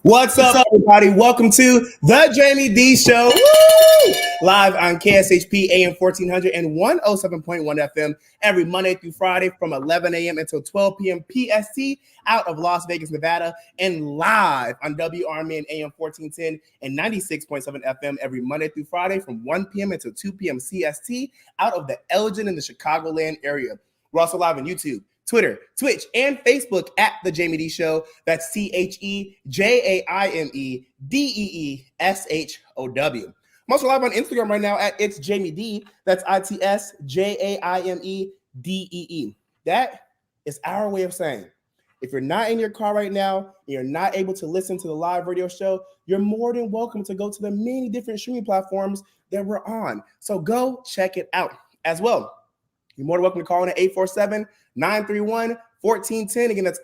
What's up, everybody? Welcome to the Jaime Dee Show, woo! Live on KSHP AM 1400 and 107.1 FM every Monday through Friday from 11 a.m. until 12 p.m. PST out of Las Vegas, Nevada, and live on WRMN AM 1410 and 96.7 FM every Monday through Friday from 1 p.m. until 2 p.m. CST out of the Elgin in the Chicagoland area. We're also live on YouTube, Twitter, Twitch, and Facebook at The Jaime Dee Show. That's TheJaimeDeeshow. I'm also live on Instagram right now at It's Jaime Dee. That's ITSJAIMEDEE. That is our way of saying, if you're not in your car right now, and you're not able to listen to the live radio show, you're more than welcome to go to the many different streaming platforms that we're on. So go check it out as well. You're more than welcome to call in at 847-931-1410. Again, that's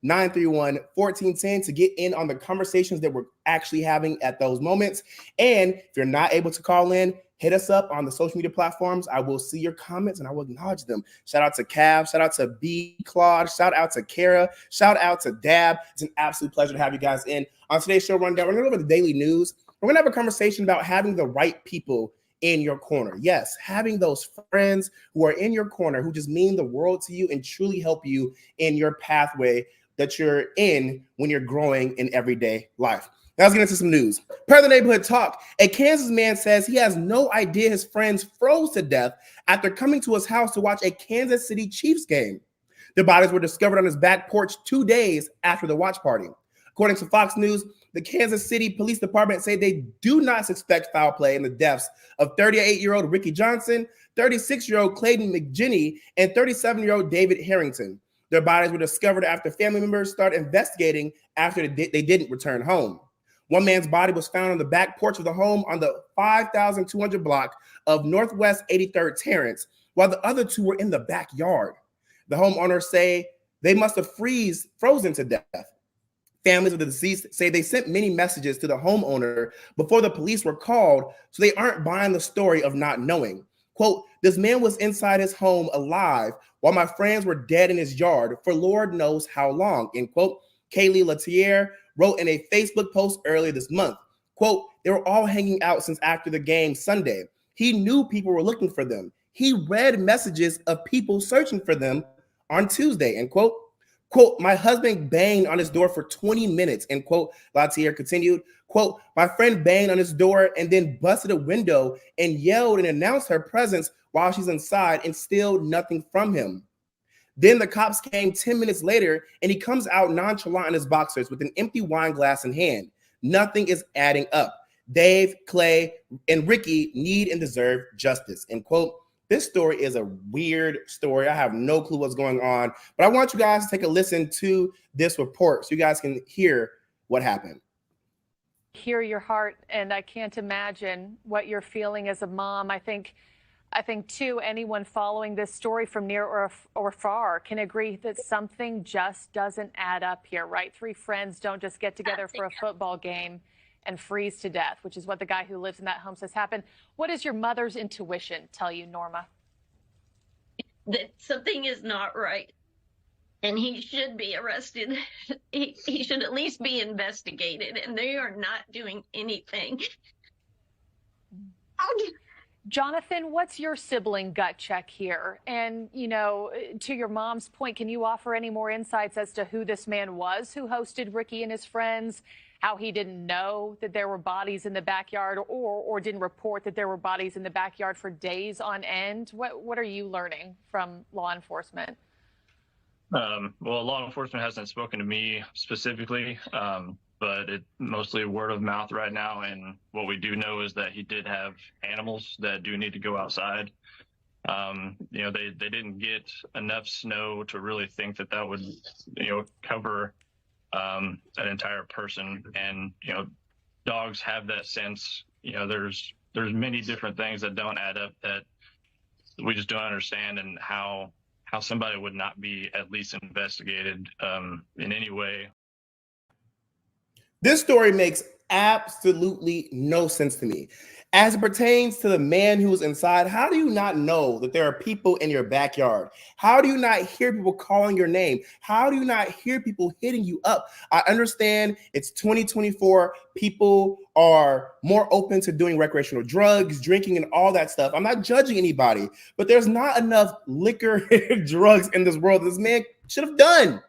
847-931-1410 to get in on the conversations that we're actually having at those moments. And if you're not able to call in, hit us up on the social media platforms. I will see your comments and I will acknowledge them. Shout out to Cav, shout out to B. Claude, shout out to Kara, shout out to Dab. It's an absolute pleasure to have you guys in. On today's show rundown, we're going to go over the daily news. We're going to have a conversation about having the right people in your corner. Yes, having those friends who are in your corner who just mean the world to you and truly help you in your pathway that you're in when you're growing in everyday life. Now let's get into some news. Per the neighborhood talk, a Kansas man says he has no idea his friends froze to death after coming to his house to watch a Kansas City Chiefs game. Their bodies were discovered on his back porch 2 days after the watch party. According to Fox News, the Kansas City Police Department say they do not suspect foul play in the deaths of 38-year-old Ricky Johnson, 36-year-old Clayton McGinney, and 37-year-old David Harrington. Their bodies were discovered after family members started investigating after they didn't return home. One man's body was found on the back porch of the home on the 5,200 block of Northwest 83rd Terrace, while the other two were in the backyard. The homeowners say they must have frozen to death. Families of the deceased say they sent many messages to the homeowner before the police were called, so they aren't buying the story of not knowing. Quote, this man was inside his home alive while my friends were dead in his yard for Lord knows how long, end quote. Kaylee Latier wrote in a Facebook post earlier this month, quote, they were all hanging out since after the game Sunday. He knew people were looking for them. He read messages of people searching for them on Tuesday, end quote. Quote, my husband banged on his door for 20 minutes, end quote. Latier continued, quote, my friend banged on his door and then busted a window and yelled and announced her presence while she's inside and still nothing from him. Then the cops came 10 minutes later and he comes out nonchalant in his boxers with an empty wine glass in hand. Nothing is adding up. Dave, Clay, and Ricky need and deserve justice, end quote. This story is a weird story. I have no clue what's going on, but I want you guys to take a listen to this report so you guys can hear what happened. Hear your heart, and I can't imagine what you're feeling as a mom. I think too, anyone following this story from near or far can agree that something just doesn't add up here, right? Three friends don't just get together for a football game and freeze to death, which is what the guy who lives in that home says happened. What does your mother's intuition tell you, Norma? That something is not right, and he should be arrested. He should at least be investigated, and they are not doing anything. Jonathan, what's your sibling gut check here? And, you know, to your mom's point, can you offer any more insights as to who this man was who hosted Ricky and his friends? How he didn't know that there were bodies in the backyard or didn't report that there were bodies in the backyard for days on end? What are you learning from law enforcement? Well, law enforcement hasn't spoken to me specifically, but it's mostly word of mouth right now. And what we do know is that he did have animals that do need to go outside. You know, they didn't get enough snow to really think that that would, you know, cover an entire person. And, you know, dogs have that sense. You know, there's many different things that don't add up that we just don't understand, and how somebody would not be at least investigated in any way. This story makes absolutely no sense to me. As it pertains to the man who's inside, how do you not know that there are people in your backyard? How do you not hear people calling your name? How do you not hear people hitting you up? I understand it's 2024. People are more open to doing recreational drugs, drinking, and all that stuff. I'm not judging anybody, but there's not enough liquor and drugs in this world this man should have done.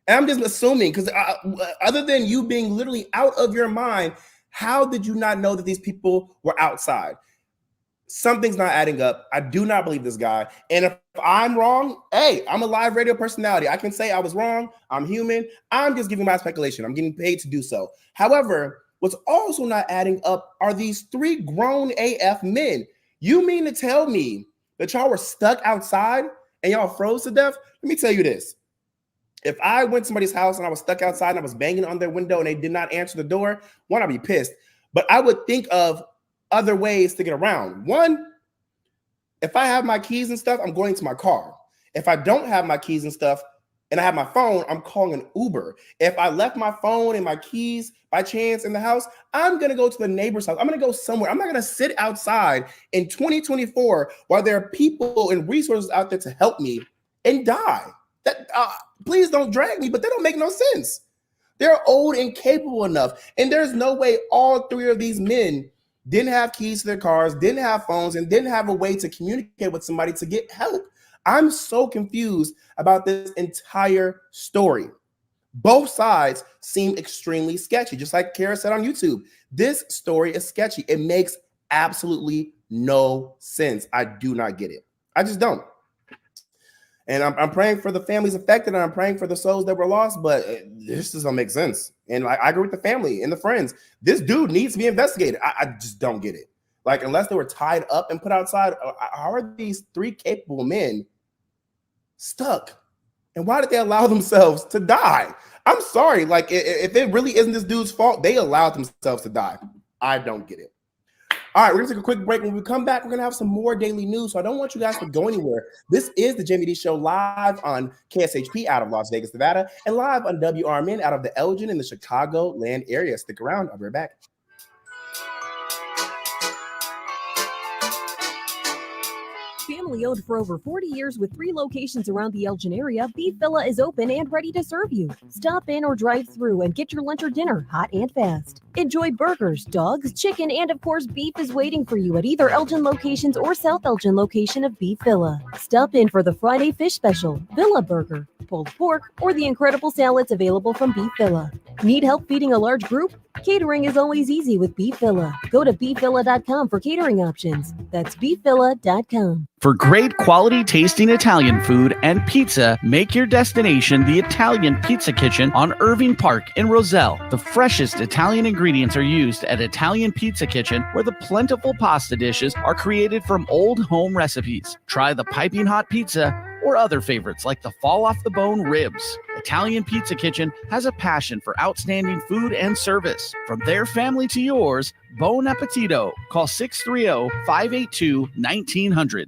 And I'm just assuming, because other than you being literally out of your mind, how did you not know that these people were outside? Something's not adding up. I do not believe this guy. And if I'm wrong, hey, I'm a live radio personality. I can say I was wrong. I'm human. I'm just giving my speculation. I'm getting paid to do so. However, what's also not adding up are these 3 grown AF men. You mean to tell me that y'all were stuck outside and y'all froze to death? Let me tell you this. If I went to somebody's house and I was stuck outside and I was banging on their window and they did not answer the door, one, I'd be pissed. But I would think of other ways to get around. One, if I have my keys and stuff, I'm going to my car. If I don't have my keys and stuff and I have my phone, I'm calling an Uber. If I left my phone and my keys by chance in the house, I'm going to go to the neighbor's house. I'm going to go somewhere. I'm not going to sit outside in 2024 while there are people and resources out there to help me and die. That please don't drag me, but that don't make no sense. They're old and capable enough. And there's no way all 3 of these men didn't have keys to their cars, didn't have phones, and didn't have a way to communicate with somebody to get help. I'm so confused about this entire story. Both sides seem extremely sketchy. Just like Kara said on YouTube, this story is sketchy. It makes absolutely no sense. I do not get it. I just don't. And I'm praying for the families affected, and I'm praying for the souls that were lost, but this doesn't make sense. And I agree with the family and the friends. This dude needs to be investigated. I just don't get it. Like, unless they were tied up and put outside, how are these 3 capable men stuck? And why did they allow themselves to die? I'm sorry. Like, if it really isn't this dude's fault, they allowed themselves to die. I don't get it. All right, we're going to take a quick break. When we come back, we're going to have some more daily news. So I don't want you guys to go anywhere. This is the Jaime Dee Show live on KSHP out of Las Vegas, Nevada, and live on WRMN out of the Elgin in the Chicago land area. Stick around. I'll be right back. Family owned for over 40 years with 3 locations around the Elgin area, Beef Villa is open and ready to serve you. Stop in or drive through and get your lunch or dinner hot and fast. Enjoy burgers, dogs, chicken, and of course beef is waiting for you at either Elgin locations or South Elgin location of Beef Villa. Stop in for the Friday fish special, Villa Burger, pulled pork, or the incredible salads available from Beef Villa. Need help feeding a large group? Catering is always easy with Beef Villa. Go to beefvilla.com for catering options. That's beefvilla.com. For great quality tasting Italian food and pizza, make your destination the Italian Pizza Kitchen on Irving Park in Roselle. The freshest Italian ingredients are used at Italian Pizza Kitchen, where the plentiful pasta dishes are created from old home recipes. Try the piping hot pizza or other favorites like the fall off the bone ribs. Italian Pizza Kitchen has a passion for outstanding food and service. From their family to yours, Bon Appetito. Call 630-582-1900.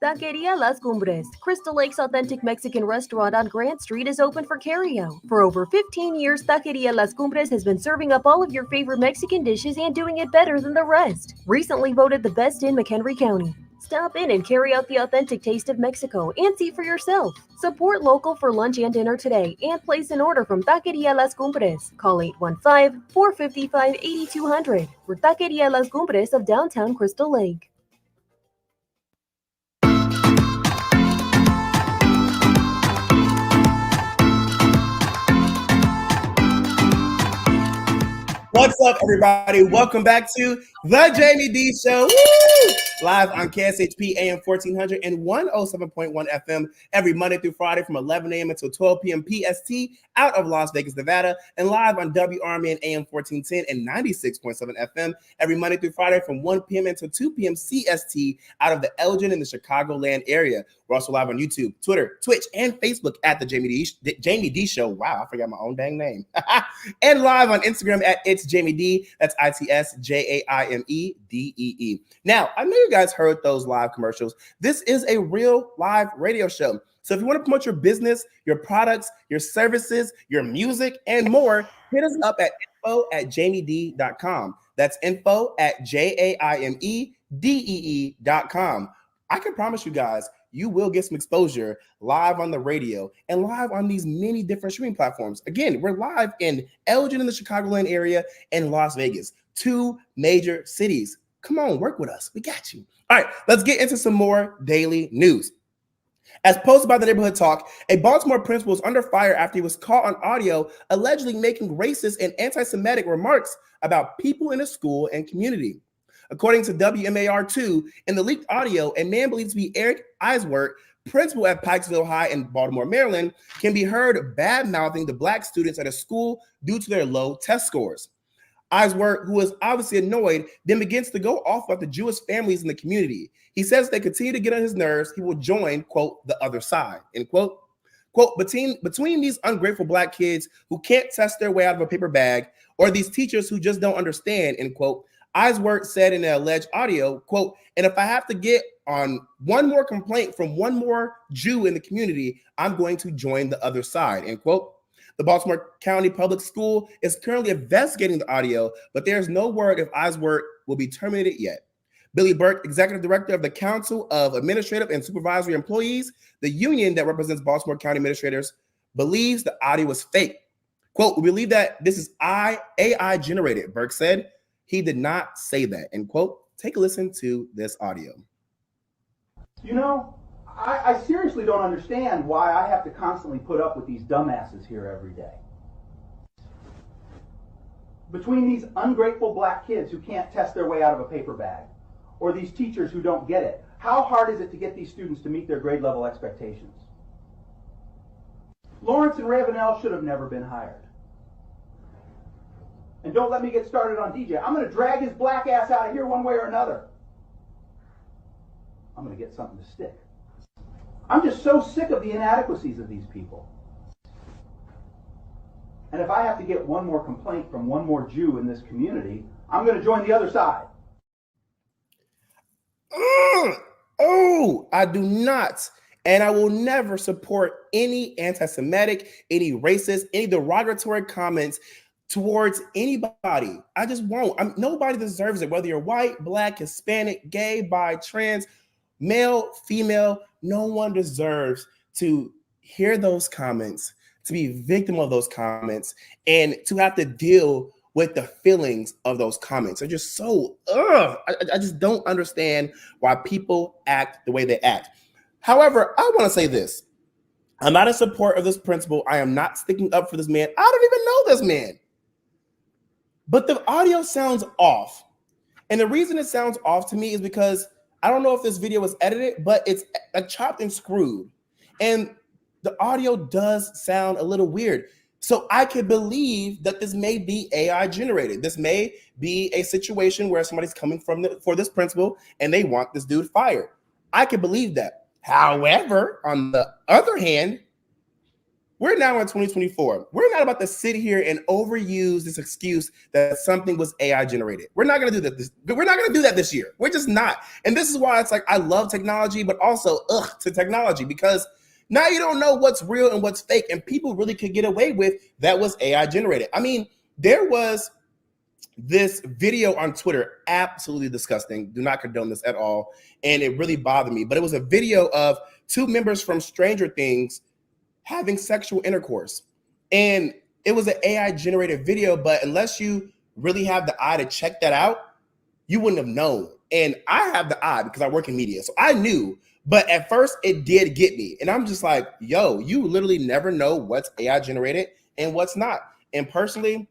Taqueria Las Cumbres, Crystal Lake's authentic Mexican restaurant on Grant Street, is open for carryout. For over 15 years, Taqueria Las Cumbres has been serving up all of your favorite Mexican dishes and doing it better than the rest. Recently voted the best in McHenry County. Stop in and carry out the authentic taste of Mexico and see for yourself. Support local for lunch and dinner today and place an order from Taqueria Las Cumbres. Call 815-455-8200 for Taqueria Las Cumbres of downtown Crystal Lake. What's up, everybody? Welcome back to the Jaime Dee Show. Woo! Live on KSHP AM 1400 and 107.1 FM every Monday through Friday from 11 a.m. until 12 p.m. PST out of Las Vegas, Nevada, and live on WRMN AM 1410 and 96.7 FM every Monday through Friday from 1 p.m. until 2 p.m. CST out of the Elgin in the Chicagoland area. We're also live on YouTube, Twitter, Twitch, and Facebook at the Jaime Dee Show. Wow, I forgot my own dang name. And live on Instagram at It's Jaime Dee. That's ITSJAIMEDEE. Now, I know you guys heard those live commercials. This is a real live radio show. So if you want to promote your business, your products, your services, your music, and more, hit us up at info@jaimedee.com. That's info@JAIMEDEE.com. I can promise you guys, you will get some exposure live on the radio and live on these many different streaming platforms. Again, we're live in Elgin in the Chicagoland area and Las Vegas, 2 major cities. Come on, work with us. We got you. All right, let's get into some more daily news. As posted by the Neighborhood Talk, a Baltimore principal was under fire after he was caught on audio allegedly making racist and anti-Semitic remarks about people in his school and community. According to WMAR2, in the leaked audio, a man believed to be Eric Eisworth, principal at Pikesville High in Baltimore, Maryland, can be heard bad-mouthing the black students at a school due to their low test scores. Eisworth, who is obviously annoyed, then begins to go off about the Jewish families in the community. He says if they continue to get on his nerves, he will join, quote, the other side, end quote. Quote, between these ungrateful black kids who can't test their way out of a paper bag or these teachers who just don't understand, end quote, Eisworth said in the alleged audio, quote, and if I have to get on one more complaint from one more Jew in the community, I'm going to join the other side, end quote. The Baltimore County Public School is currently investigating the audio, but there's no word if Eisworth will be terminated yet. Billy Burke, executive director of the Council of Administrative and Supervisory Employees, the union that represents Baltimore County administrators, believes the audio was fake. Quote, we believe that this is AI generated, Burke said. He did not say that, end quote. Take a listen to this audio. You know, I seriously don't understand why I have to constantly put up with these dumbasses here every day. Between these ungrateful black kids who can't test their way out of a paper bag, or these teachers who don't get it, how hard is it to get these students to meet their grade level expectations? Lawrence and Ravenel should have never been hired. And don't let me get started on DJ. I'm going to drag his black ass out of here one way or another. I'm going to get something to stick. I'm just so sick of the inadequacies of these people. And if I have to get one more complaint from one more Jew in this community, I'm going to join the other side. Oh, I do not. And I will never support any anti-Semitic, any racist, any derogatory comments towards anybody. I just won't. Nobody deserves it, whether you're white, black, Hispanic, gay, bi, trans, male, female. No one deserves to hear those comments, to be victim of those comments, and to have to deal with the feelings of those comments. They're just so, I just don't understand why people act the way they act. However, I want to say this. I'm not in support of this principal. I am not sticking up for this man. I don't even know this man. But the audio sounds off. And the reason it sounds off to me is because I don't know if this video was edited, but it's chopped and screwed. And the audio does sound a little weird. So I could believe that this may be AI generated. This may be a situation where somebody's coming for this principal and they want this dude fired. I could believe that. However, on the other hand, we're now in 2024. We're not about to sit here and overuse this excuse that something was AI generated. We're not going to do that. We're not going to do that this year. We're just not. And this is why it's like I love technology, but also to technology, because now you don't know what's real and what's fake, and people really could get away with that was AI generated. I mean, there was this video on Twitter, absolutely disgusting. Do not condone this at all, and it really bothered me. But it was a video of 2 members from Stranger Things having sexual intercourse, and it was an AI generated video. But unless you really have the eye to check that out, you wouldn't have known. And I have the eye because I work in media, so I knew. But at first, it did get me. And I'm just like, yo, you literally never know what's AI generated and what's not. And personally,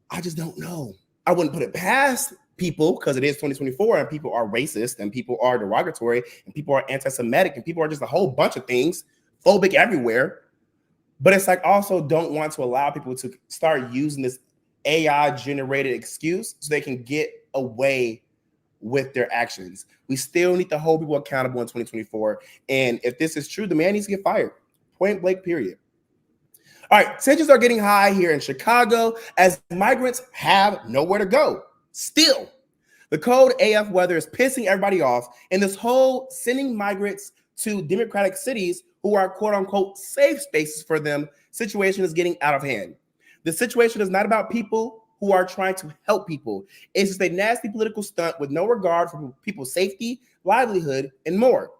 I just don't know. I wouldn't put it past people because it is 2024 and people are racist and people are derogatory and people are anti-Semitic and people are just a whole bunch of things, phobic everywhere. But it's like also don't want to allow people to start using this AI generated excuse so they can get away with their actions. We still need to hold people accountable in 2024. And if this is true, the man needs to get fired. Point blank, period. All right, tensions are getting high here in Chicago as migrants have nowhere to go. Still, the cold AF weather is pissing everybody off, and this whole sending migrants to Democratic cities who are quote unquote safe spaces for them situation is getting out of hand. The situation is not about people who are trying to help people. It's just a nasty political stunt with no regard for people's safety, livelihood, and more.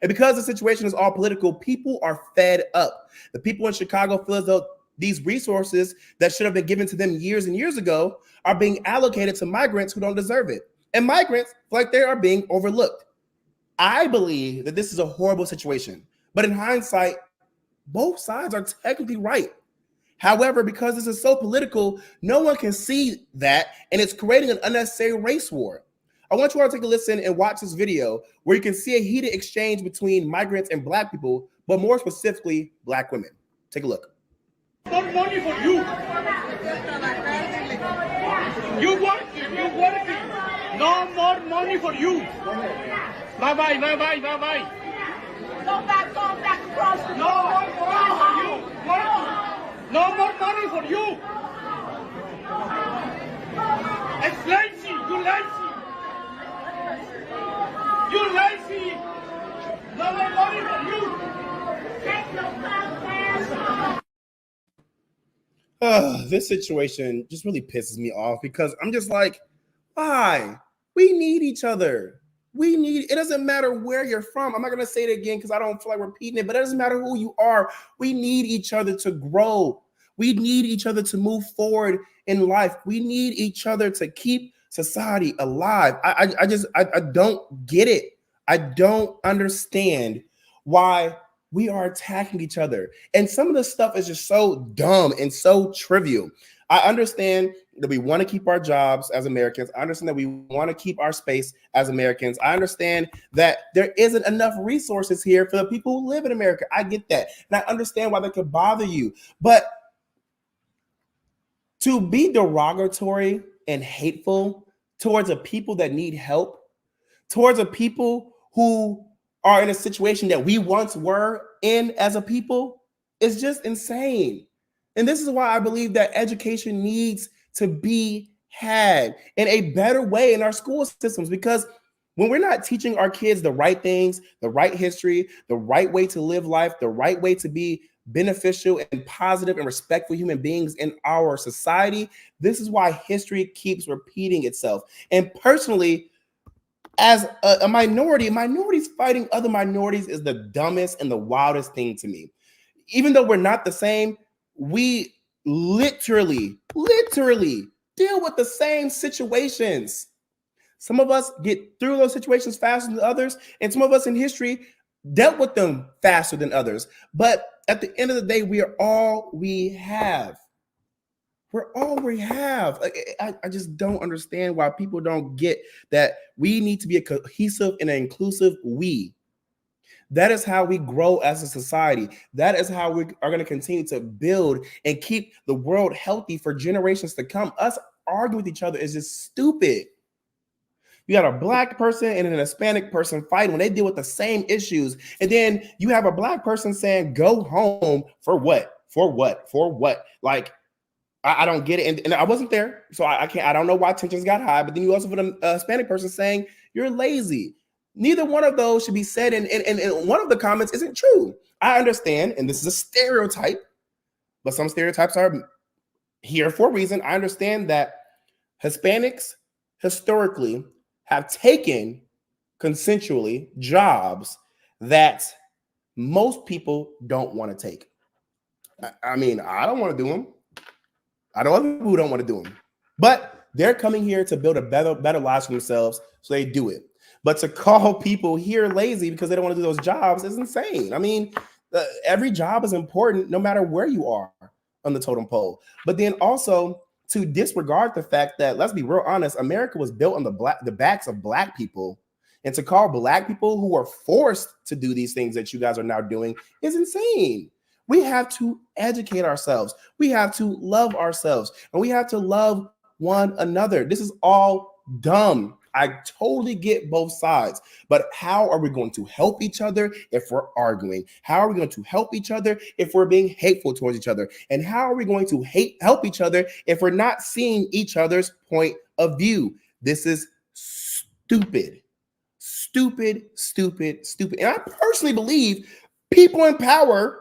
And because the situation is all political, people are fed up. The people in Chicago feel as though these resources that should have been given to them years and years ago are being allocated to migrants who don't deserve it. And migrants feel like they are being overlooked. I believe that this is a horrible situation, but in hindsight, both sides are technically right. However, because this is so political, no one can see that, and it's creating an unnecessary race war. I want you all to take a listen and watch this video where you can see a heated exchange between migrants and Black people, but more specifically, Black women. Take a look. More money for you. You working. No more money for you. Bye-bye. Go back across the No more money for you. It's lazy. You lazy. No more money for you. Take your podcast. This situation just really pisses me off because I'm just like, why? We need each other. It doesn't matter where you're from. I'm not going to say it again because I don't feel like repeating it, but it doesn't matter who you are. We need each other to grow. We need each other to move forward in life. We need each other to keep society alive. I don't get it. I don't understand why we are attacking each other. And some of the stuff is just so dumb and so trivial. I understand that we want to keep our jobs as Americans. I understand that we want to keep our space as Americans. I understand that there isn't enough resources here for the people who live in America. I get that. And I understand why that could bother you. But to be derogatory and hateful towards a people that need help, towards a people who are in a situation that we once were in as a people, is just insane. And this is why I believe that education needs to be had in a better way in our school systems, because when we're not teaching our kids the right things, the right history, the right way to live life, the right way to be beneficial and positive and respectful human beings in our society, this is why history keeps repeating itself. And personally, as a minority, minorities fighting other minorities is the dumbest and the wildest thing to me. Even though we're not the same, we literally deal with the same situations. Some of us get through those situations faster than others, and some of us in history dealt with them faster than others. But at the end of the day, we are all we have. We're all we have. I just don't understand why people don't get that we need to be a cohesive and an inclusive we. That is how we grow as a society. That is how we are going to continue to build and keep the world healthy for generations to come. Us arguing with each other is just stupid. You got a Black person and an Hispanic person fighting when they deal with the same issues. And then you have a Black person saying, go home for what? For what? For what? Like, I don't get it. And I wasn't there, so I don't know why tensions got high. But then you also put a Hispanic person saying you're lazy. Neither one of those should be said. And one of the comments isn't true. I understand, and this is a stereotype, but some stereotypes are here for a reason. I understand that Hispanics historically have taken consensually jobs that most people don't want to take. I mean, I don't want to do them. I know other people who don't want to do them, but they're coming here to build a better lives for themselves, so they do it. But to call people here lazy because they don't want to do those jobs is insane. I mean, every job is important no matter where you are on the totem pole. But then also to disregard the fact that, let's be real honest, America was built on the backs of Black people. And to call Black people who are forced to do these things that you guys are now doing is insane. We have to educate ourselves. We have to love ourselves, and we have to love one another. This is all dumb. I totally get both sides, but how are we going to help each other if we're arguing? How are we going to help each other if we're being hateful towards each other? And how are we going to help each other if we're not seeing each other's point of view? This is stupid. And I personally believe people in power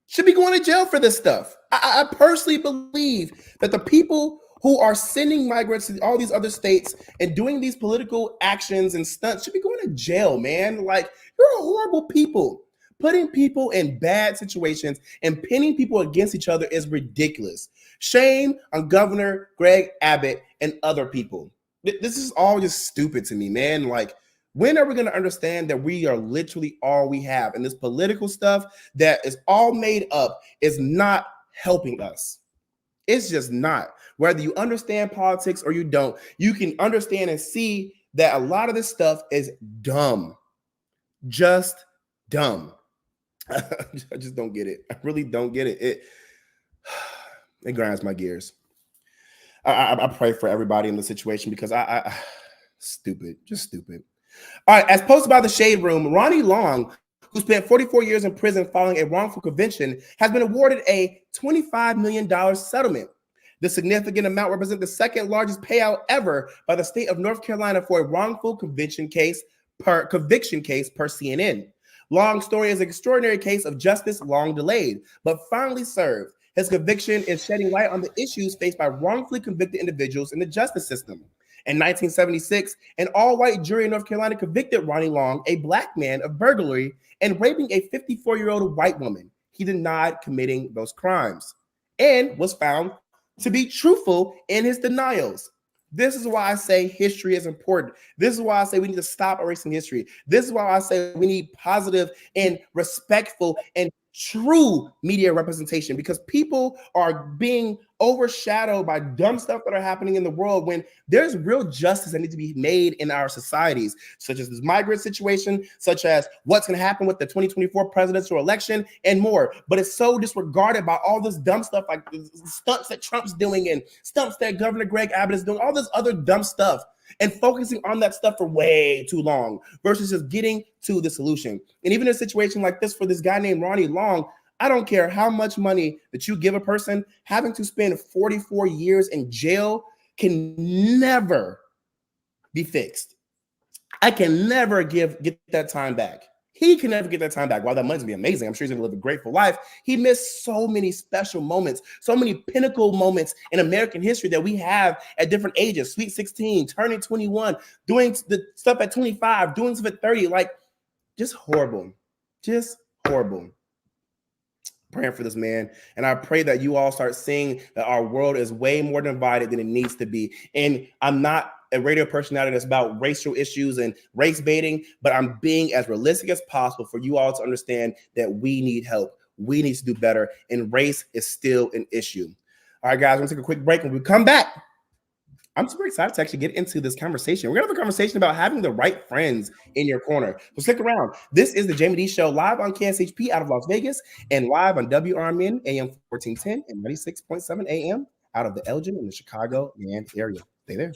should be going to jail for this stuff. I personally believe that the people who are sending migrants to all these other states and doing these political actions and stunts should be going to jail, man. Like, you're horrible people. Putting people in bad situations and pinning people against each other is ridiculous. Shame on Governor Greg Abbott and other people. This is all just stupid to me, man. Like, when are we going to understand that we are literally all we have? And this political stuff that is all made up is not helping us. It's just not. Whether you understand politics or you don't, you can understand and see that a lot of this stuff is dumb. Just dumb. I just don't get it. I really don't get it. It grinds my gears. I pray for everybody in the situation because stupid, just stupid. All right, as posted by the Shade Room, Ronnie Long, who spent 44 years in prison following a wrongful conviction, has been awarded a $25 million settlement. The significant amount represents the second largest payout ever by the state of North Carolina for a wrongful conviction case per CNN. Long's story is an extraordinary case of justice long delayed, but finally served. His conviction is shedding light on the issues faced by wrongfully convicted individuals in the justice system. In 1976, an all-white jury in North Carolina convicted Ronnie Long, a black man, of burglary and raping a 54-year-old white woman. He denied committing those crimes and was found to be truthful in his denials. This is why I say history is important. This is why I say we need to stop erasing history. This is why I say we need positive and respectful and true media representation, because people are being overshadowed by dumb stuff that are happening in the world when there's real justice that needs to be made in our societies, such as this migrant situation, such as what's going to happen with the 2024 presidential election and more. But it's so disregarded by all this dumb stuff, like the stunts that Trump's doing and stunts that Governor Greg Abbott is doing, all this other dumb stuff, and focusing on that stuff for way too long versus just getting to the solution. And even in a situation like this for this guy named Ronnie Long, I don't care how much money that you give a person, having to spend 44 years in jail can never be fixed. I can never get that time back. He can never get that time back. While that money's gonna be amazing, I'm sure he's gonna live a grateful life. He missed so many special moments, so many pinnacle moments in American history that we have at different ages, Sweet 16, turning 21, doing the stuff at 25, doing stuff at 30, like just horrible, just horrible. Praying for this man, and I pray that you all start seeing that our world is way more divided than it needs to be. And I'm not a radio personality that's about racial issues and race baiting, but I'm being as realistic as possible for you all to understand that we need help. We need to do better, and race is still an issue. All right, guys, we're gonna take a quick break. When we come back, I'm super excited to actually get into this conversation. We're gonna have a conversation about having the right friends in your corner. So stick around. This is the Jaime Dee Show, live on KSHP out of Las Vegas and live on WRMN AM 1410 and 96.7 AM out of the Elgin in the Chicago land area. Stay there.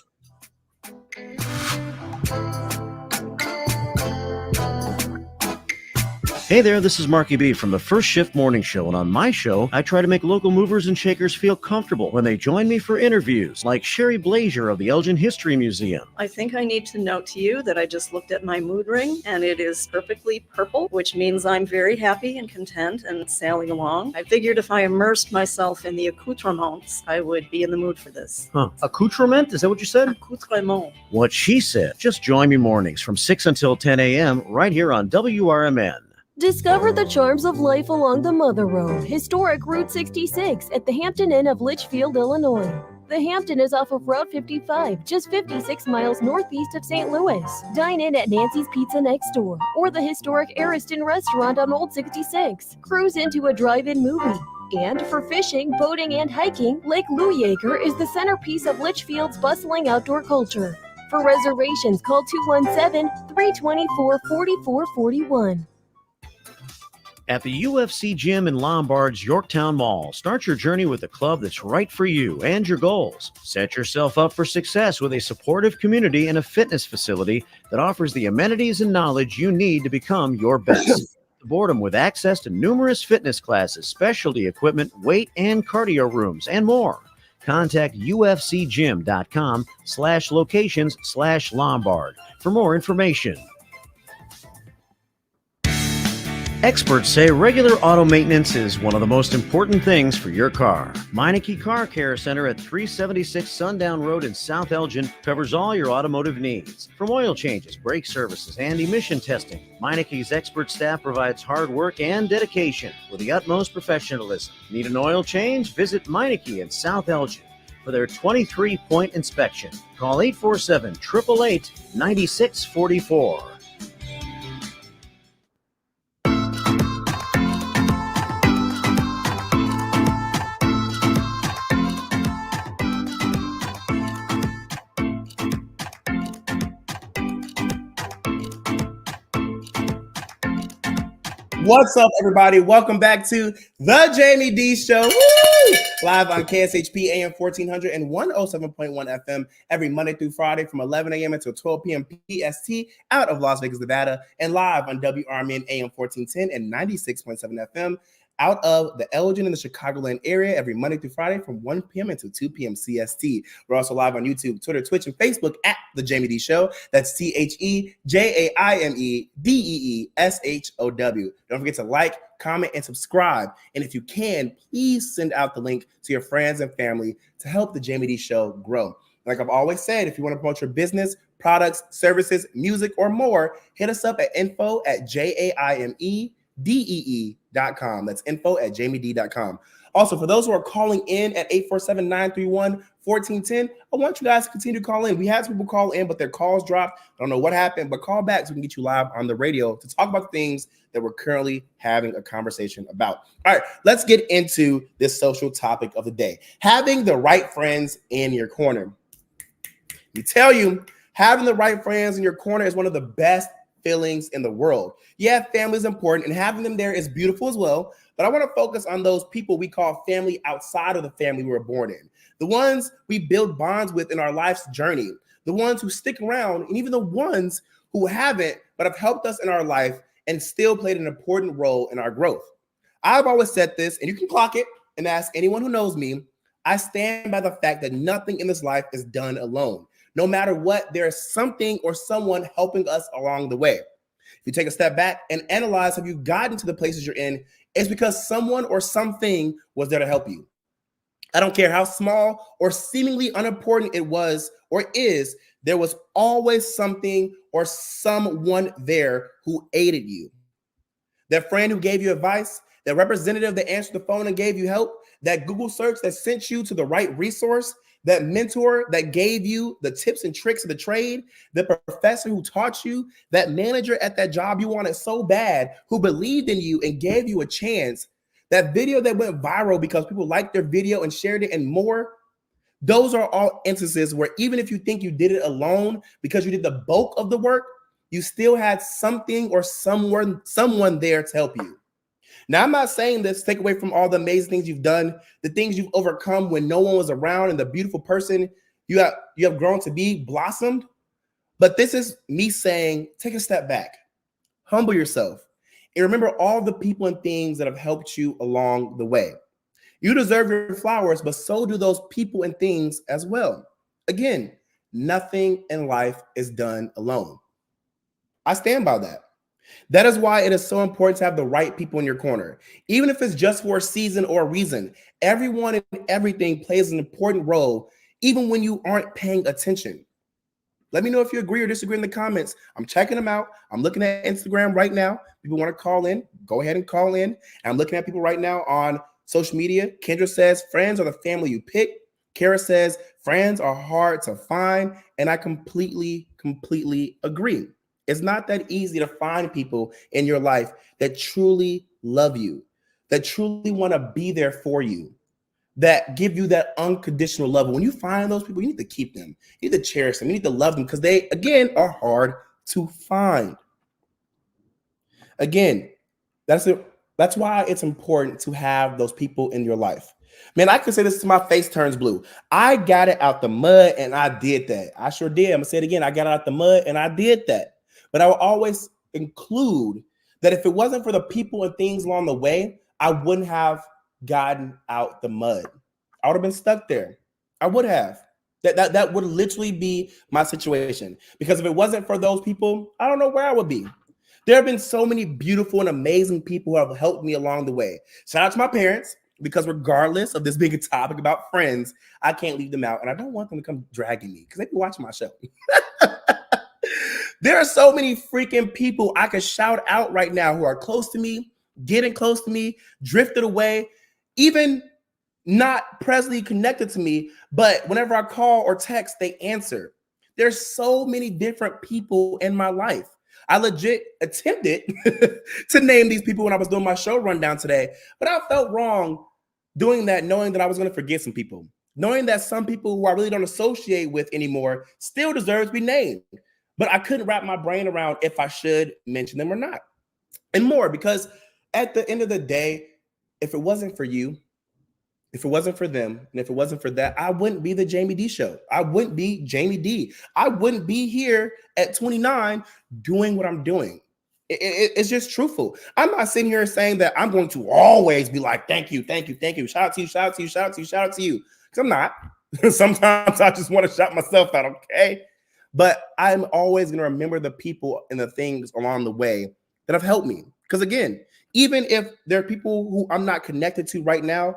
Hey there, this is Marky B from the First Shift Morning Show, and on my show, I try to make local movers and shakers feel comfortable when they join me for interviews, like Sherry Blazier of the Elgin History Museum. I think I need to note to you that I just looked at my mood ring, and it is perfectly purple, which means I'm very happy and content and sailing along. I figured if I immersed myself in the accoutrements, I would be in the mood for this. Huh. Accoutrement? Is that what you said? Accoutrement. What she said. Just join me mornings from 6 until 10 a.m. right here on WRMN. Discover the charms of life along the Mother Road, historic Route 66 at the Hampton Inn of Litchfield, Illinois. The Hampton is off of Route 55, just 56 miles northeast of St. Louis. Dine in at Nancy's Pizza next door, or the historic Ariston Restaurant on Old 66. Cruise into a drive-in movie. And for fishing, boating, and hiking, Lake Louieacre is the centerpiece of Litchfield's bustling outdoor culture. For reservations, call 217-324-4441. At the UFC Gym in Lombard's Yorktown Mall, start your journey with a club that's right for you and your goals. Set yourself up for success with a supportive community and a fitness facility that offers the amenities and knowledge you need to become your best. Boredom with access to numerous fitness classes, specialty equipment, weight and cardio rooms, and more. Contact ufcgym.com/locations/Lombard for more information. Experts say regular auto maintenance is one of the most important things for your car. Meineke Car Care Center at 376 Sundown Road in South Elgin covers all your automotive needs. From oil changes, brake services, and emission testing, Meineke's expert staff provides hard work and dedication with the utmost professionalism. Need an oil change? Visit Meineke in South Elgin for their 23-point inspection. Call 847-888-9644. What's up, everybody? Welcome back to the Jaime Dee Show. Woo! Live on KSHP AM 1400 and 107.1 FM every Monday through Friday from 11 a.m. until 12 p.m. PST out of Las Vegas, Nevada, and live on WRMN AM 1410 and 96.7 FM out of the Elgin and the Chicagoland area every Monday through Friday from 1 p.m. until 2 p.m. CST. We're also live on YouTube, Twitter, Twitch, and Facebook at The Jaime Dee Show. That's TheJaimeDeeshow. Don't forget to like, comment, and subscribe. And if you can, please send out the link to your friends and family to help The Jaime Dee Show grow. Like I've always said, if you want to promote your business, products, services, music, or more, hit us up at info@JAIMEDEE.com. That's info@JaimeDee.com. Also, for those who are calling in at 847-931-1410, I want you guys to continue to call in. We had some people call in, but their calls dropped. I don't know what happened, but call back so we can get you live on the radio to talk about the things that we're currently having a conversation about. All right, let's get into this social topic of the day. Having the right friends in your corner. We tell you, having the right friends in your corner is one of the best feelings in the world. Yeah, family is important, and having them there is beautiful as well. But I want to focus on those people we call family outside of the family we were born in. The ones we build bonds with in our life's journey. The ones who stick around, and even the ones who haven't, but have helped us in our life and still played an important role in our growth. I've always said this, and you can clock it and ask anyone who knows me. I stand by the fact that nothing in this life is done alone. No matter what, there is something or someone helping us along the way. If you take a step back and analyze, have you gotten to the places you're in, it's because someone or something was there to help you. I don't care how small or seemingly unimportant it was or is, there was always something or someone there who aided you. That friend who gave you advice, that representative that answered the phone and gave you help, that Google search that sent you to the right resource, that mentor that gave you the tips and tricks of the trade, the professor who taught you, that manager at that job you wanted so bad who believed in you and gave you a chance, that video that went viral because people liked their video and shared it and more. Those are all instances where even if you think you did it alone because you did the bulk of the work, you still had something or someone there to help you. Now, I'm not saying this take away from all the amazing things you've done, the things you've overcome when no one was around, and the beautiful person you have grown to be blossomed. But this is me saying, take a step back, humble yourself, and remember all the people and things that have helped you along the way. You deserve your flowers, but so do those people and things as well. Again, nothing in life is done alone. I stand by that. That is why it is so important to have the right people in your corner. Even if it's just for a season or a reason, everyone and everything plays an important role, even when you aren't paying attention. Let me know if you agree or disagree in the comments. I'm checking them out. I'm looking at Instagram right now. People want to call in, go ahead and call in. And I'm looking at people right now on social media. Kendra says, friends are the family you pick. Kara says, friends are hard to find. And I completely agree. It's not that easy to find people in your life that truly love you, that truly want to be there for you, that give you that unconditional love. When you find those people, you need to keep them. You need to cherish them. You need to love them because they, again, are hard to find. Again, that's why it's important to have those people in your life. Man, I can say this till my face turns blue. I got it out the mud and I did that. I sure did. I'm going to say it again. I got it out the mud and I did that. But I will always include that if it wasn't for the people and things along the way, I wouldn't have gotten out the mud. I would have been stuck there. I would have. That would literally be my situation. Because if it wasn't for those people, I don't know where I would be. There have been so many beautiful and amazing people who have helped me along the way. Shout out to my parents, because regardless of this being a topic about friends, I can't leave them out. And I don't want them to come dragging me because they be watching my show. There are so many freaking people I could shout out right now who are close to me, getting close to me, drifted away, even not presently connected to me, but whenever I call or text, they answer. There's so many different people in my life. I legit attempted to name these people when I was doing my show rundown today, but I felt wrong doing that, knowing that I was going to forget some people, knowing that some people who I really don't associate with anymore still deserve to be named. But I couldn't wrap my brain around if I should mention them or not. And more, because at the end of the day, if it wasn't for you, if it wasn't for them, and if it wasn't for that, I wouldn't be the Jaime Dee Show. I wouldn't be Jaime Dee. I wouldn't be here at 29 doing what I'm doing. It's just truthful. I'm not sitting here saying that I'm going to always be like, thank you, thank you, thank you. Shout out to you, shout out to you, shout out to you, shout out to you. Because I'm not. Sometimes I just want to shout myself out, okay? But I'm always going to remember the people and the things along the way that have helped me. Because again, even if there are people who I'm not connected to right now,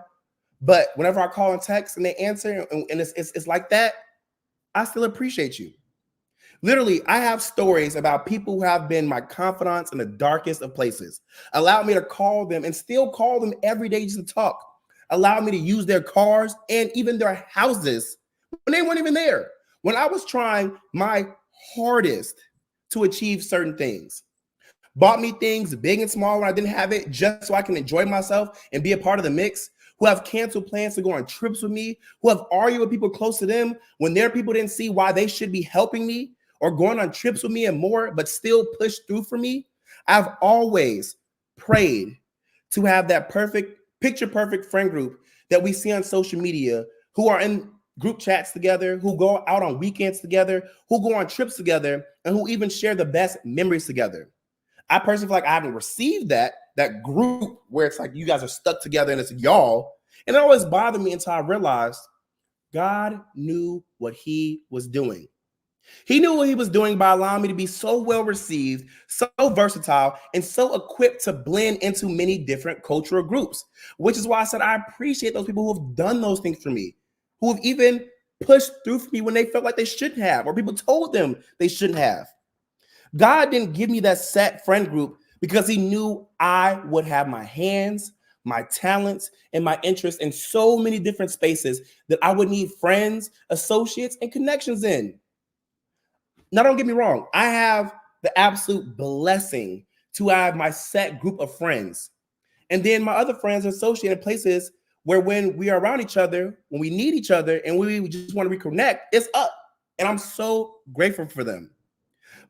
but whenever I call and text and they answer and it's like that, I still appreciate you. Literally, I have stories about people who have been my confidants in the darkest of places, allowed me to call them and still call them every day just to talk, allowed me to use their cars and even their houses when they weren't even there. When I was trying my hardest to achieve certain things, bought me things big and small when I didn't have it just so I can enjoy myself and be a part of the mix, who have canceled plans to go on trips with me, who have argued with people close to them when their people didn't see why they should be helping me or going on trips with me and more, but still push through for me. I've always prayed to have that perfect, picture perfect friend group that we see on social media, who are in group chats together, who go out on weekends together, who go on trips together, and who even share the best memories together. I personally feel like I haven't received that group where it's like you guys are stuck together and it's y'all. And it always bothered me until I realized God knew what he was doing. He knew what he was doing by allowing me to be so well received, so versatile, and so equipped to blend into many different cultural groups, which is why I said I appreciate those people who have done those things for me, who have even pushed through for me when they felt like they shouldn't have, or people told them they shouldn't have. God didn't give me that set friend group because he knew I would have my hands, my talents, and my interests in so many different spaces that I would need friends, associates, and connections in. Now, don't get me wrong. I have the absolute blessing to have my set group of friends. And then my other friends are associated in places where when we are around each other, when we need each other, and we just want to reconnect, it's up. And I'm so grateful for them.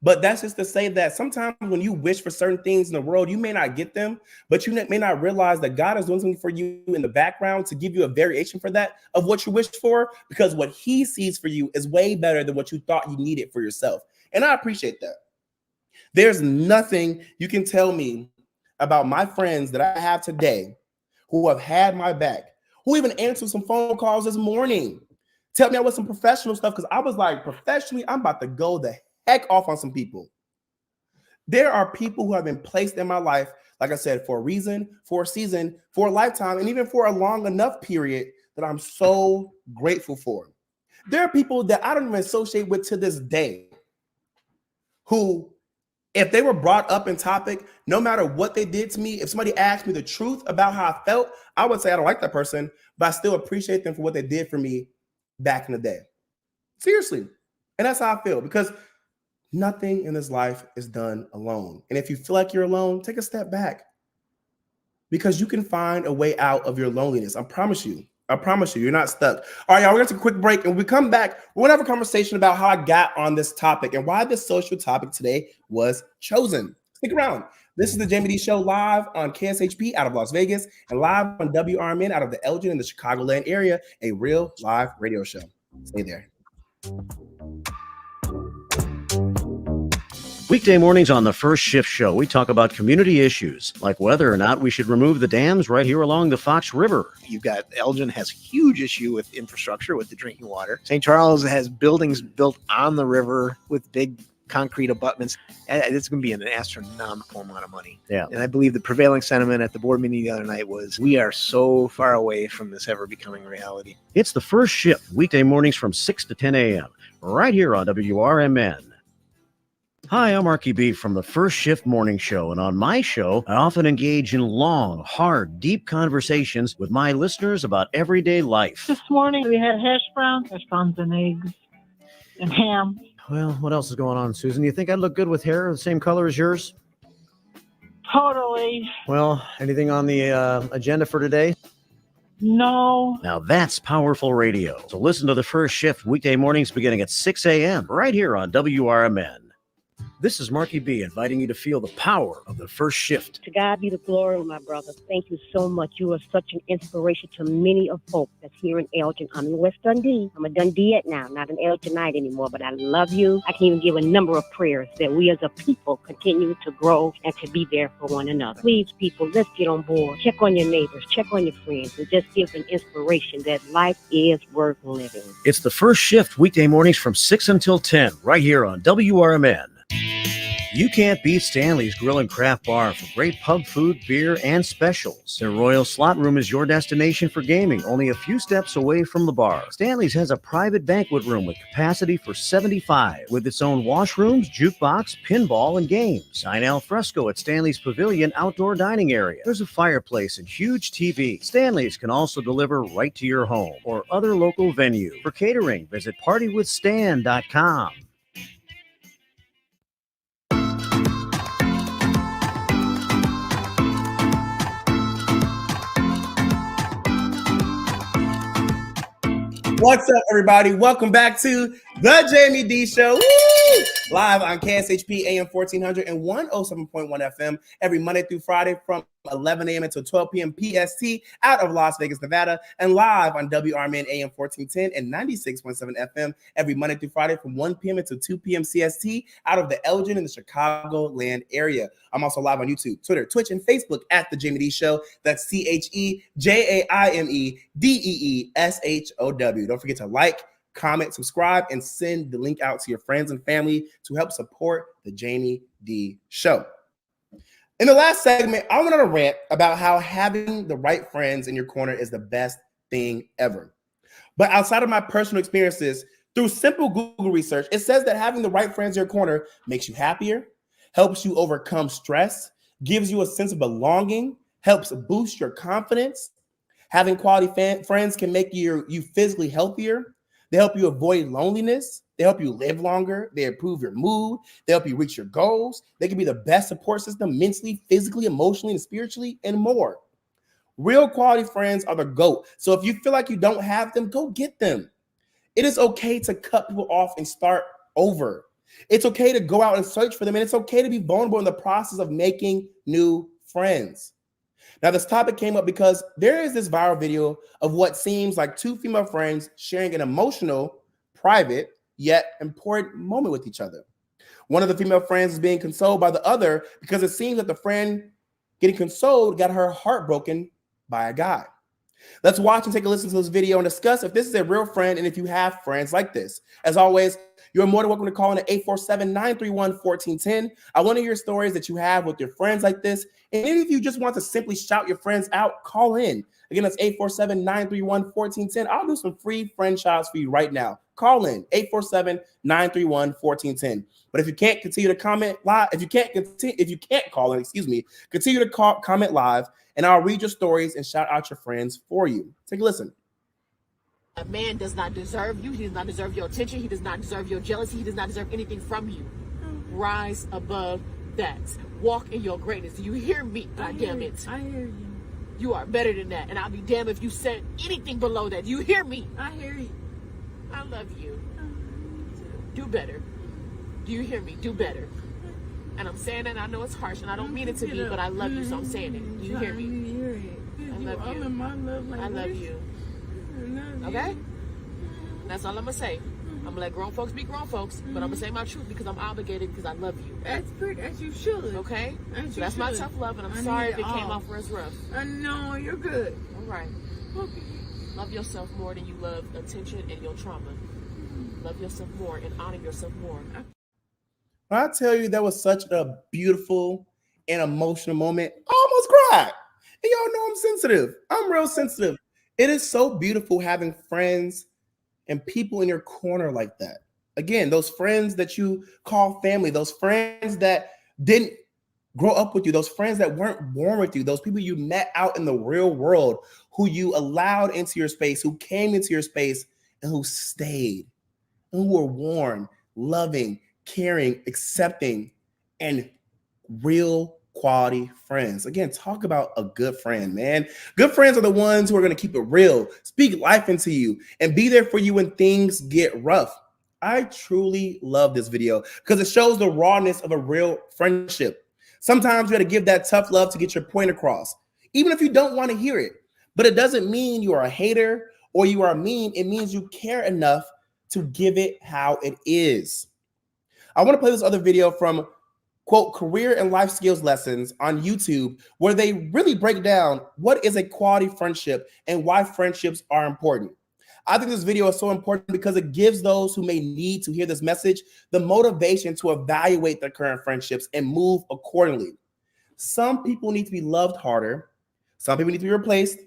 But that's just to say that sometimes when you wish for certain things in the world, you may not get them, but you may not realize that God is doing something for you in the background to give you a variation for that of what you wished for, because what he sees for you is way better than what you thought you needed for yourself. And I appreciate that. There's nothing you can tell me about my friends that I have today who have had my back, who even answered some phone calls this morning. Tell me I was some professional stuff, because I was like, professionally, I'm about to go the heck off on some people. There are people who have been placed in my life, like I said, for a reason, for a season, for a lifetime, and even for a long enough period that I'm so grateful for. There are people that I don't even associate with to this day who, if they were brought up in topic, no matter what they did to me, if somebody asked me the truth about how I felt, I would say I don't like that person, but I still appreciate them for what they did for me back in the day. Seriously. And that's how I feel, because nothing in this life is done alone. And if you feel like you're alone, take a step back, because you can find a way out of your loneliness. I promise you, you're not stuck. All right, y'all, we're going to take a quick break. And when we come back, we're going to have a conversation about how I got on this topic and why this social topic today was chosen. Stick around. This is the Jaime Dee Show, live on KSHP out of Las Vegas and live on WRMN out of the Elgin in the Chicagoland area, a real live radio show. Stay there. Weekday mornings on the First Shift Show, we talk about community issues, like whether or not we should remove the dams right here along the Fox River. You've got Elgin has a huge issue with infrastructure, with the drinking water. St. Charles has buildings built on the river with big concrete abutments. It's going to be an astronomical amount of money. Yeah. And I believe the prevailing sentiment at the board meeting the other night was, we are so far away from this ever becoming reality. It's the First Shift, weekday mornings from 6 to 10 a.m., right here on WRMN. Hi, I'm Marky B from the First Shift Morning Show, and on my show, I often engage in long, hard, deep conversations with my listeners about everyday life. This morning we had hash browns and eggs and ham. Well, what else is going on, Susan? You think I'd look good with hair the same color as yours? Totally. Well, anything on the agenda for today? No. Now that's powerful radio. So listen to the First Shift weekday mornings beginning at 6 a.m. right here on WRMN. This is Marky B inviting you to feel the power of the First Shift. To God be the glory, my brother. Thank you so much. You are such an inspiration to many of folks that's here in Elgin. I'm in West Dundee. I'm a Dundeeite now, not an Elginite anymore, but I love you. I can even give a number of prayers that we as a people continue to grow and to be there for one another. Please, people, let's get on board. Check on your neighbors, check on your friends, and just give an inspiration that life is worth living. It's the First Shift weekday mornings from 6 until 10 right here on WRMN. You can't beat Stanley's Grill and Craft Bar for great pub food, beer, and specials. Their Royal Slot Room is your destination for gaming, only a few steps away from the bar. Stanley's has a private banquet room with capacity for 75, with its own washrooms, jukebox, pinball, and games. Sign al fresco at Stanley's Pavilion outdoor dining area. There's a fireplace and huge TV. Stanley's can also deliver right to your home or other local venue. For catering, visit partywithstan.com. What's up, everybody? Welcome back to the Jaime Dee Show. Woo! Live on KSHP AM 1400 and 107.1 FM every Monday through Friday from 11 a.m. until 12 p.m. PST out of Las Vegas, Nevada, and live on WRMN AM 1410 and 96.7 FM every Monday through Friday from 1 p.m. until 2 p.m. CST out of the Elgin and the Chicagoland area. I'm also live on YouTube, Twitter, Twitch, and Facebook at The Jaime Dee Show. That's CHEJAIMEDEESHOW. Don't forget to like, comment, subscribe, and send the link out to your friends and family to help support The Jaime Dee Show. In the last segment, I went on a rant about how having the right friends in your corner is the best thing ever. But outside of my personal experiences, through simple Google research, it says that having the right friends in your corner makes you happier, helps you overcome stress, gives you a sense of belonging, helps boost your confidence. Having quality friends can make you physically healthier. They help you avoid loneliness. They help you live longer. They improve your mood. They help you reach your goals. They can be the best support system mentally, physically, emotionally, and spiritually, and more. Real quality friends are the GOAT. So if you feel like you don't have them, go get them. It is okay to cut people off and start over. It's okay to go out and search for them, and it's okay to be vulnerable in the process of making new friends. Now, this topic came up because there is this viral video of what seems like two female friends sharing an emotional, private, yet important moment with each other. One of the female friends is being consoled by the other because it seems that the friend getting consoled got her heart broken by a guy. Let's watch and take a listen to this video and discuss if this is a real friend and if you have friends like this. As always, you're more than welcome to call in at 847-931-1410. I want to hear stories that you have with your friends like this. And if you just want to simply shout your friends out, call in. Again, that's 847-931-1410. I'll do some free friend shouts for you right now. Call in, 847-931-1410. But if you can't continue to comment live, if you can't call in, continue to comment live, and I'll read your stories and shout out your friends for you. Take a listen. A man does not deserve you. He does not deserve your attention. He does not deserve your jealousy. He does not deserve anything from you. Rise above that. Walk in your greatness. Do you hear me? God damn it. I hear you. You are better than that. And I'll be damned if you said anything below that. You hear me? I hear you. I love you. Do better. Do you hear me? Do better. And I'm saying that, and I know it's harsh, and I don't mean it to be, but I love you, so I'm saying it. Do you hear me? I love you. I love you. Okay? That's all I'm going to say. I'm going to let grown folks be grown folks, but I'm going to say my truth because I'm obligated because I love you. That's pretty, as you should. Okay? So that's my tough love, and I'm sorry if it came off as rough. No, you're good. All right. Okay. Love yourself more than you love attention and your trauma. Love yourself more and honor yourself more. When I tell you that was such a beautiful and emotional moment, I almost cried. And y'all know I'm sensitive. I'm real sensitive. It is so beautiful having friends and people in your corner like that. Again, those friends that you call family, those friends that didn't grow up with you, those friends that weren't born with you, those people you met out in the real world, who you allowed into your space, who came into your space, and who stayed, and who were warm, loving, caring, accepting, and real quality friends. Again, talk about a good friend, man. Good friends are the ones who are going to keep it real, speak life into you, and be there for you when things get rough. I truly love this video because it shows the rawness of a real friendship. Sometimes you got to give that tough love to get your point across, even if you don't want to hear it. But it doesn't mean you are a hater or you are mean. It means you care enough to give it how it is. I want to play this other video from, quote, Career and Life Skills Lessons on YouTube, where they really break down what is a quality friendship and why friendships are important. I think this video is so important because it gives those who may need to hear this message the motivation to evaluate their current friendships and move accordingly. Some people need to be loved harder. Some people need to be replaced.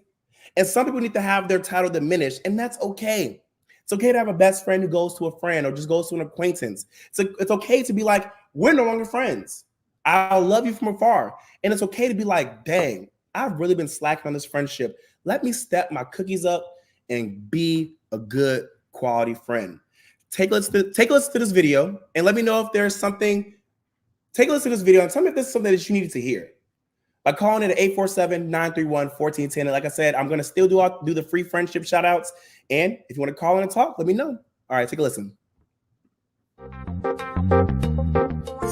And some people need to have their title diminished, and that's okay. It's okay to have a best friend who goes to a friend or just goes to an acquaintance. It's okay to be like, we're no longer friends. I'll love you from afar. And it's okay to be like, dang, I've really been slacking on this friendship. Let me step my cookies up and be a good quality friend. Take a listen to this video and let me know if there's something. Take a listen to this video and tell me if this is something that you needed to hear. By calling it at 847-931-1410. And like I said, I'm going to still do the free friendship shout outs. And if you want to call in and talk, let me know. All right, take a listen.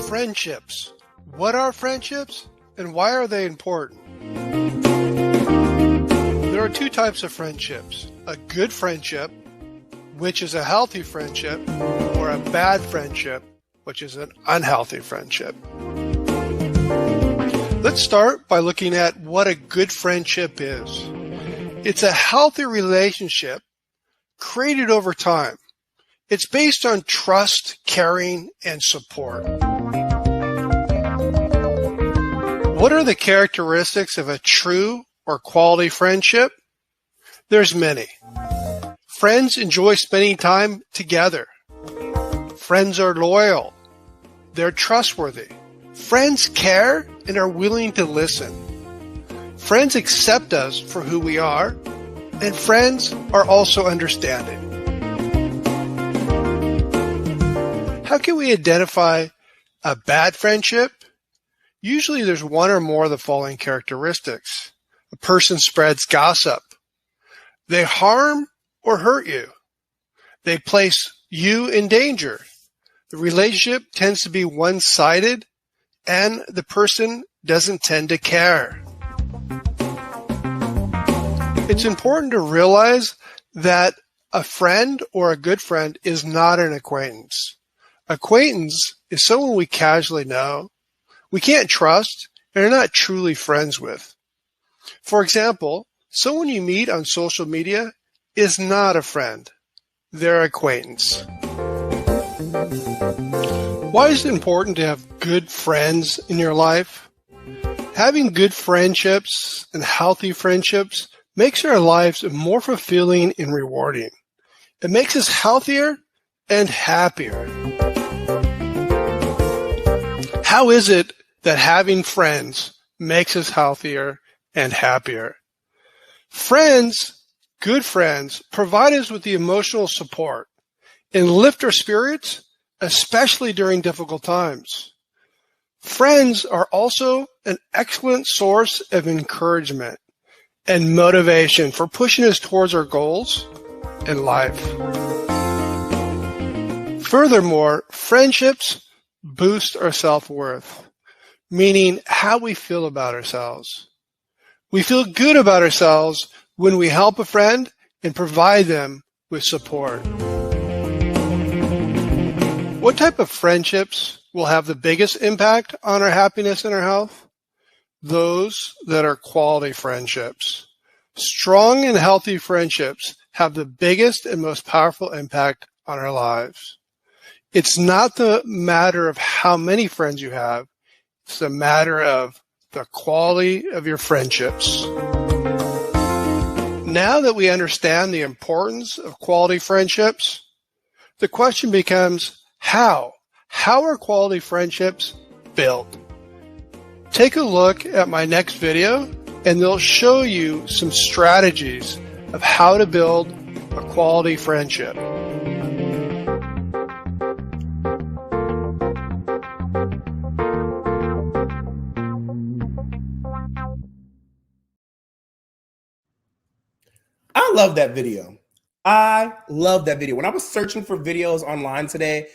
Friendships. What are friendships and why are they important? There are two types of friendships. A good friendship, which is a healthy friendship, or a bad friendship, which is an unhealthy friendship. Let's start by looking at what a good friendship is. It's a healthy relationship created over time. It's based on trust, caring, and support. What are the characteristics of a true or quality friendship? There's many. Friends enjoy spending time together. Friends are loyal. They're trustworthy. Friends care and are willing to listen. Friends accept us for who we are, and friends are also understanding. How can we identify a bad friendship? Usually there's one or more of the following characteristics. A person spreads gossip. They harm or hurt you. They place you in danger. The relationship tends to be one-sided, and the person doesn't tend to care. It's important to realize that a friend or a good friend is not an acquaintance. Acquaintance is someone we casually know, we can't trust, and are not truly friends with. For example, someone you meet on social media is not a friend. They're an acquaintance. Why is it important to have good friends in your life? Having good friendships and healthy friendships makes our lives more fulfilling and rewarding. It makes us healthier and happier. How is it that having friends makes us healthier and happier? Friends, good friends, provide us with the emotional support and lift our spirits, especially during difficult times. Friends are also an excellent source of encouragement and motivation for pushing us towards our goals in life. Furthermore, friendships boost our self-worth, meaning how we feel about ourselves. We feel good about ourselves when we help a friend and provide them with support. What type of friendships will have the biggest impact on our happiness and our health? Those that are quality friendships. Strong and healthy friendships have the biggest and most powerful impact on our lives. It's not the matter of how many friends you have. It's a matter of the quality of your friendships. Now that we understand the importance of quality friendships, the question becomes how? How are quality friendships built? Take a look at my next video and they'll show you some strategies of how to build a quality friendship. I love that video. I love that video. When I was searching for videos online today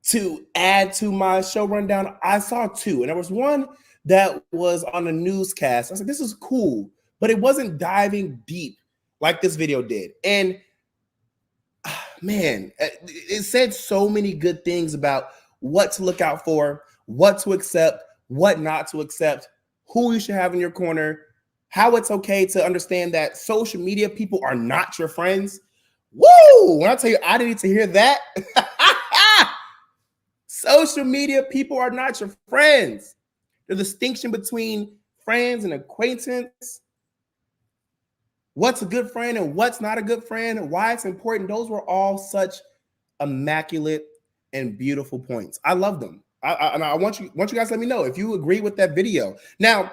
to add to my show rundown, I saw two. And there was one that was on a newscast. I was like, this is cool, but it wasn't diving deep like this video did. And man, it said so many good things about what to look out for, what to accept, what not to accept, who you should have in your corner, how it's okay to understand that social media people are not your friends. Woo! When I tell you, I need to hear that. Social media people are not your friends. The distinction between friends and acquaintance, what's a good friend and what's not a good friend, and why it's important, those were all such immaculate and beautiful points. I love them. I want you guys to let me know if you agree with that video. Now,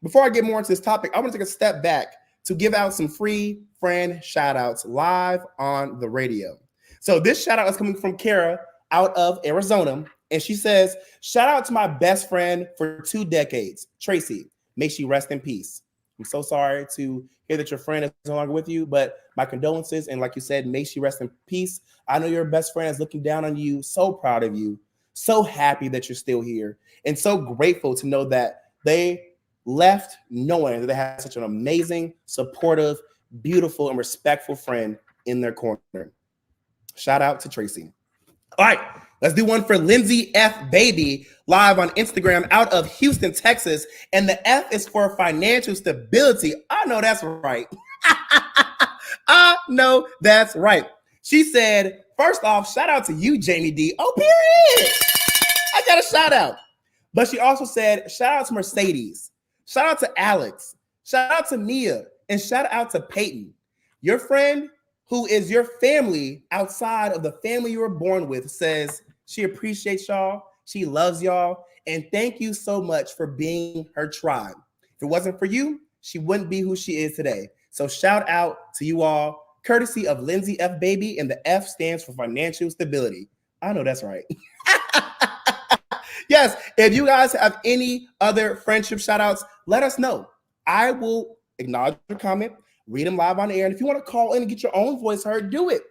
before I get more into this topic, I want to take a step back to give out some free friend shout outs live on the radio. So this shout out is coming from Kara out of Arizona. And she says, shout out to my best friend for 2 decades, Tracy. May she rest in peace. I'm so sorry to hear that your friend is no longer with you, but my condolences. And like you said, may she rest in peace. I know your best friend is looking down on you. So proud of you. So happy that you're still here. And so grateful to know that they left knowing that they had such an amazing, supportive, beautiful, and respectful friend in their corner. Shout out to Tracy. All right, let's do one for Lindsay F. Baby live on Instagram out of Houston, Texas. And the F is for financial stability. I know that's right. I know that's right. She said, first off, shout out to you, Jaime Dee. Oh, period. I got a shout out. But she also said, shout out to Mercedes. Shout out to Alex. Shout out to Mia. And shout out to Peyton. Your friend who is your family outside of the family you were born with says she appreciates y'all. She loves y'all. And thank you so much for being her tribe. If it wasn't for you, she wouldn't be who she is today. So shout out to you all, courtesy of Lindsay F. Baby. And the F stands for financial stability. I know that's right. Yes, if you guys have any other friendship shout outs, let us know. I will acknowledge your comment, read them live on air. And if you want to call in and get your own voice heard, do it.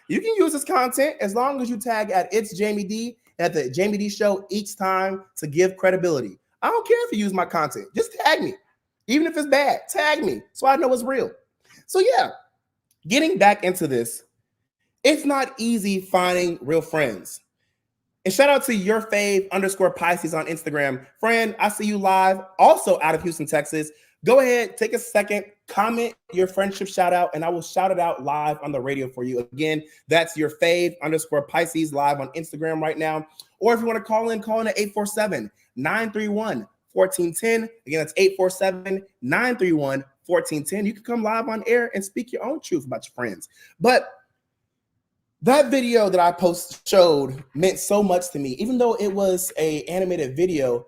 You can use this content as long as you tag at It's Jaime Dee at the Jaime Dee Show each time to give credibility. I don't care if you use my content. Just tag me. Even if it's bad, tag me so I know it's real. So yeah, getting back into this, it's not easy finding real friends. And shout out to your fave _Pisces on Instagram. Friend, I see you live, also out of Houston, Texas. Go ahead, take a second, comment your friendship shout out, and I will shout it out live on the radio for you. Again, that's your fave _Pisces live on Instagram right now. Or if you want to call in at 847-931-1410. Again, that's 847-931-1410. You can come live on air and speak your own truth about your friends. But that video that I showed meant so much to me, even though it was an animated video,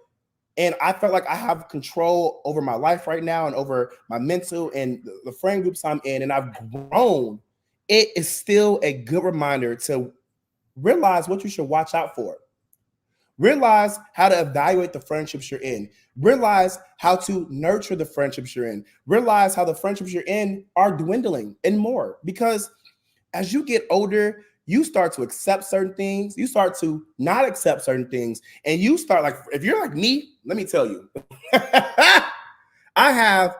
and I felt like I have control over my life right now and over my mental and the friend groups I'm in, and I've grown. It is still a good reminder to realize what you should watch out for. Realize how to evaluate the friendships you're in. Realize how to nurture the friendships you're in. Realize how the friendships you're in are dwindling and more, because as you get older, you start to accept certain things. You start to not accept certain things. And you start, like, if you're like me, let me tell you, I have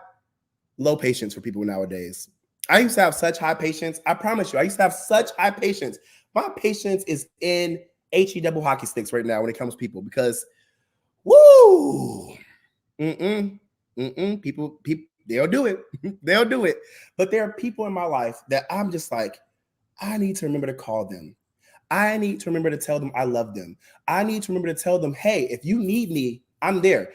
low patience for people nowadays. I used to have such high patience. I promise you, I used to have such high patience. My patience is in HE double hockey sticks right now when it comes to people, because woo, people, they'll do it. They'll do it. But there are people in my life that I'm just like, I need to remember to call them. I need to remember to tell them I love them. I need to remember to tell them, hey, if you need me, I'm there.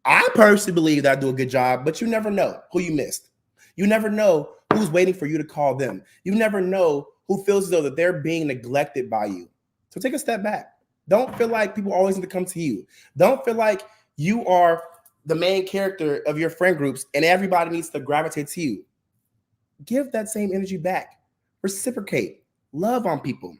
I personally believe that I do a good job, but you never know who you missed. You never know who's waiting for you to call them. You never know who feels as though that they're being neglected by you. So take a step back. Don't feel like people always need to come to you. Don't feel like you are the main character of your friend groups and everybody needs to gravitate to you. Give that same energy back. Reciprocate. Love on people.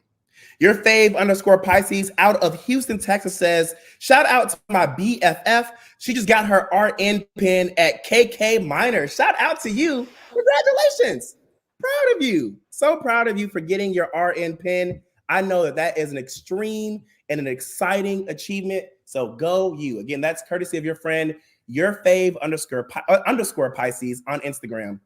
Your fave underscore Pisces out of Houston, Texas says, shout out to my BFF. She just got her RN pin at KK Minor. Shout out to you. Congratulations. Proud of you. So proud of you for getting your RN pin. I know that that is an extreme and an exciting achievement. So go you. Again, that's courtesy of your friend, your fave underscore Pisces on Instagram.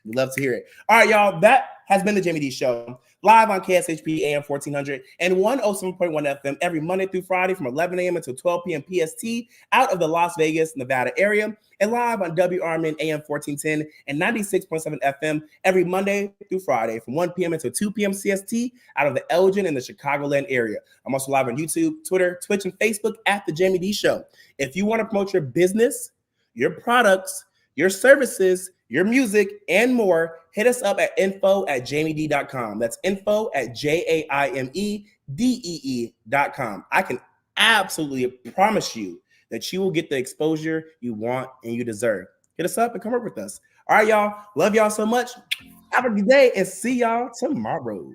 We'd love to hear it. All right, y'all. That has been the Jaime Dee Show, live on KSHP AM 1400 and 107.1 FM every Monday through Friday from 11 a.m. until 12 p.m. PST out of the Las Vegas, Nevada area, and live on WRMN AM 1410 and 96.7 FM every Monday through Friday from 1 p.m. until 2 p.m. CST out of the Elgin and the Chicagoland area. I'm also live on YouTube, Twitter, Twitch, and Facebook at the Jaime Dee Show. If you want to promote your business, your products, your services, your music, and more, hit us up at info@jaimedee.com. That's info@JAIMEDEE.com. I can absolutely promise you that you will get the exposure you want and you deserve. Hit us up and come work with us. All right, y'all. Love y'all so much. Have a good day and see y'all tomorrow.